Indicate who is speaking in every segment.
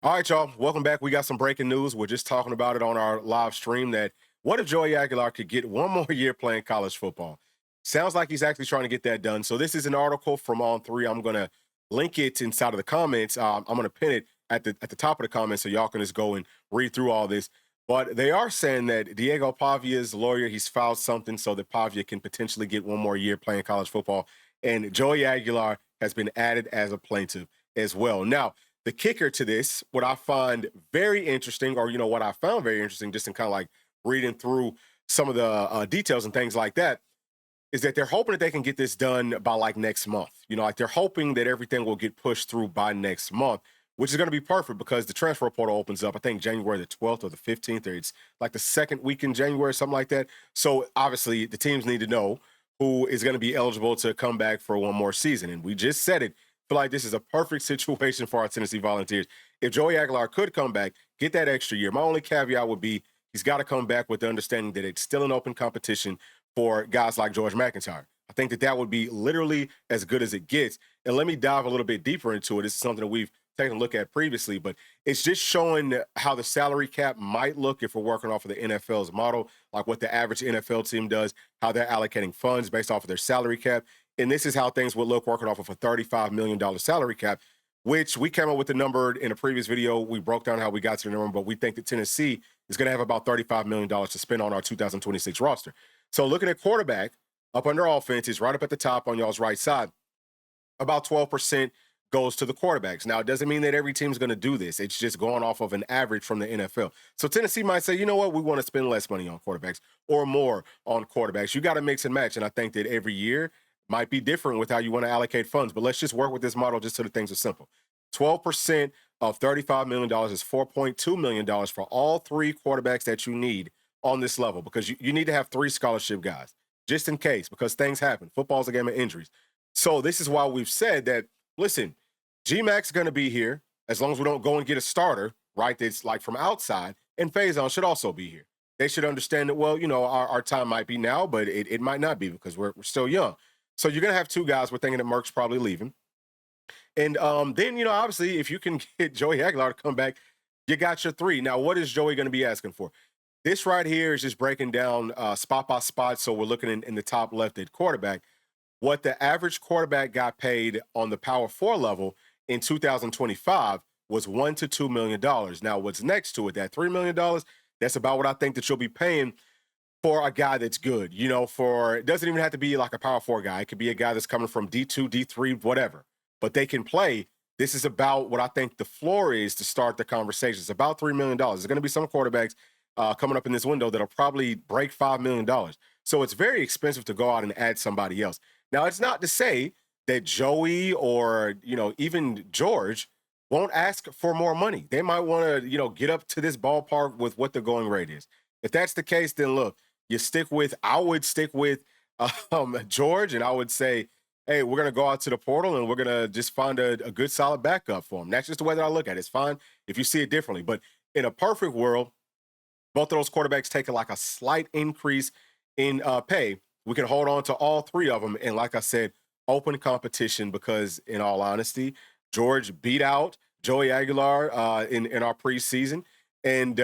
Speaker 1: All right, y'all. Welcome back. We got some breaking news. We're just talking about it on our live stream that what if Joey Aguilar could get one more year playing college football? Sounds like he's actually trying to get that done. So this is an article from On Three. I'm gonna link it inside of the comments. I'm gonna pin it at the top of the comments so y'all can just go and read through all this. But they are saying that Diego Pavia's lawyer, he's filed something so that Pavia can potentially get one more year playing college football. And Joey Aguilar has been added as a plaintiff as well. Now, the kicker to this, what I find very interesting, or what I found very interesting, just in kind of like reading through some of the details and things like that, is that they're hoping that they can get this done by like next month. Like they're hoping that everything will get pushed through by next month, which is going to be perfect because the transfer portal opens up, I think, January the 12th or the 15th, or it's like the second week in January, something like that. So obviously the teams need to know who is going to be eligible to come back for one more season. And we just said it. I feel like this is a perfect situation for our Tennessee Volunteers. If Joey Aguilar could come back, get that extra year, my only caveat would be he's got to come back with the understanding that it's still an open competition for guys like George McIntyre. I think that would be literally as good as it gets. And let me dive a little bit deeper into it. This is something that we've taken a look at previously, but it's just showing how the salary cap might look if we're working off of the NFL's model, like what the average NFL team does, how they're allocating funds based off of their salary cap. And this is how things would look working off of a $35 million salary cap, which we came up with the number in a previous video. We broke down how we got to the number, but we think that Tennessee is going to have about $35 million to spend on our 2026 roster. So looking at quarterback, up under offense is right up at the top on y'all's right side. About 12% goes to the quarterbacks. Now, it doesn't mean that every team's going to do this. It's just going off of an average from the NFL. So Tennessee might say, you know what, we want to spend less money on quarterbacks or more on quarterbacks. You got to mix and match. And I think that every year might be different with how you want to allocate funds. But let's just work with this model just so that things are simple. 12% of $35 million is $4.2 million for all three quarterbacks that you need on this level, because you need to have three scholarship guys just in case, because things happen. Football's a game of injuries. So this is why we've said that, listen, G-Mac's going to be here as long as we don't go and get a starter, right, that's like from outside, and Faison should also be here. They should understand that, well, our time might be now, but it might not be because we're still young. So you're going to have two guys. We're thinking that Merck's probably leaving. And then, obviously, if you can get Joey Aguilar to come back, you got your three. Now, what is Joey going to be asking for? This right here is just breaking down spot by spot. So we're looking in the top left at quarterback. What the average quarterback got paid on the Power 4 level in 2025 was $1 to $2 million. Now, what's next to it, that $3 million, that's about what I think that you'll be paying for a guy that's good. It doesn't even have to be like a Power 4 guy. It could be a guy that's coming from D2, D3, whatever. But they can play. This is about what I think the floor is to start the conversation. It's about $3 million. There's going to be some quarterbacks coming up in this window that'll probably break $5 million. So it's very expensive to go out and add somebody else. Now, it's not to say that Joey or, even George won't ask for more money. They might want to, get up to this ballpark with what the going rate is. If that's the case, then look, I would stick with George, and I would say, hey, we're going to go out to the portal and we're going to just find a good, solid backup for him. That's just the way that I look at it. It's fine if you see it differently. But in a perfect world, both of those quarterbacks take like a slight increase in pay. We can hold on to all three of them. And like I said, open competition, because in all honesty, George beat out Joey Aguilar in our preseason. And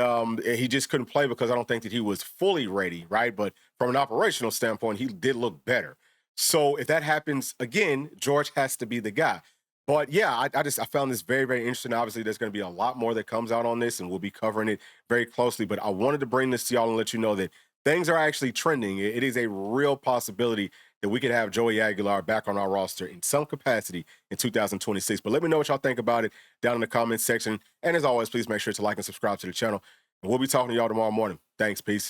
Speaker 1: he just couldn't play because I don't think that he was fully ready, right? But from an operational standpoint, he did look better. So if that happens again, George has to be the guy. But yeah, I found this very, very interesting. Obviously, there's going to be a lot more that comes out on this, and we'll be covering it very closely. But I wanted to bring this to y'all and let you know that things are actually trending. It is a real possibility that we could have Joey Aguilar back on our roster in some capacity in 2026. But let me know what y'all think about it down in the comments section. And as always, please make sure to like and subscribe to the channel. And we'll be talking to y'all tomorrow morning. Thanks. Peace.